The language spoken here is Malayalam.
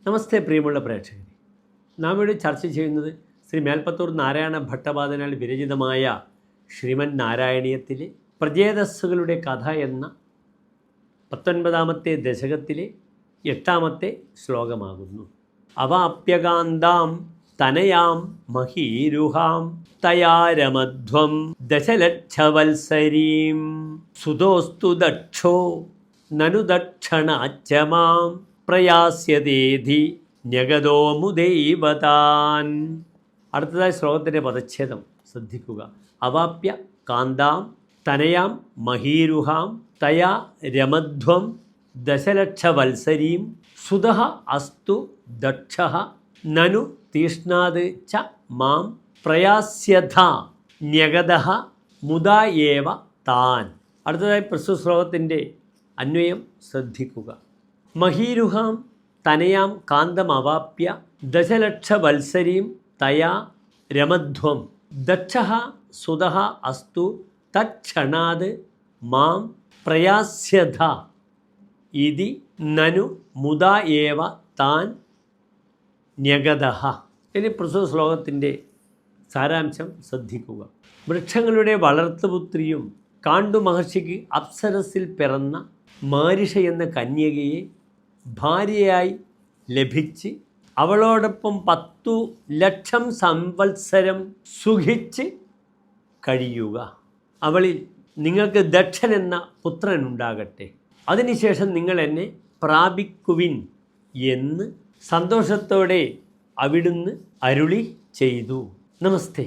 നമസ്തേ പ്രിയമുള്ള പ്രേക്ഷകരെ, നാം ഇവിടെ ചർച്ച ചെയ്യുന്നത് ശ്രീ മേൽപ്പത്തൂർ നാരായണ ഭട്ടപാദനാൽ വിരചിതമായ ശ്രീമൻ നാരായണീയത്തിലെ പ്രചേതസ്സുകളുടെ കഥ എന്ന 19ാമത്തെ ദശകത്തിലെ 8ാമത്തെ ശ്ലോകമാകുന്നു. അവാപ്യകാന്താം തനയാം മഹീരുഹാം തയാരമധ്വം ദശലക്ഷവത്സരീം സുതോസ്തു ദക്ഷോ നനു ദക്ഷണാച്ചമാം പ്രയാസ്യതേധി ന്യഗതോ മുദൈവതാൻ. അടുത്തതായി ശ്ലോകത്തിൻ്റെ പദച്ഛേദം ശ്രദ്ധിക്കുക. അവാപ്യ കാന്താം തനയാം മഹീരുഹാം തയാ രമധ്വം ദശലക്ഷവത്സരീം സുതഃ അസ്തു ദക്ഷഃ നനു തീഷ്ണാത് ച മാം പ്രയാസ്യഥ ന്യഗതഃ മുദാ ഏവ താൻ. അടുത്തതായി പ്രസ്തുത ശ്ലോകത്തിൻ്റെ അന്വയം ശ്രദ്ധിക്കുക. മഹീരുഹാം തനയാം കാന്തമവാപ്യ ദശലക്ഷവത്സരീം തയാ രമധ്വം ദക്ഷഃ സുതഃ അസ്തു തക്ഷണാത് മാം പ്രയാസ്യഥ ഇതി നനു മുദാ ഏവ താൻ ന്യഗതഃ. ഇനി പ്രസ്തുത ശ്ലോകത്തിൻ്റെ സാരാംശം ശ്രദ്ധിക്കുക. വൃക്ഷങ്ങളുടെ വളർത്തുപുത്രിയും കാണ്ടു മഹർഷിക്ക് അപ്സരസിൽ പിറന്ന മാരിഷ എന്ന കന്യകയെ ഭാര്യയായി ലഭിച്ച് അവളോടൊപ്പം 10 ലക്ഷം സംവത്സരം സുഖിച്ച് കഴിയുക. അവളിൽ നിങ്ങൾക്ക് ദക്ഷൻ എന്ന പുത്രനുണ്ടാകട്ടെ. അതിനുശേഷം നിങ്ങൾ എന്നെ പ്രാപിക്കുവിൻ എന്ന് സന്തോഷത്തോടെ അവിടുന്ന് അരുളി ചെയ്തു. നമസ്തേ.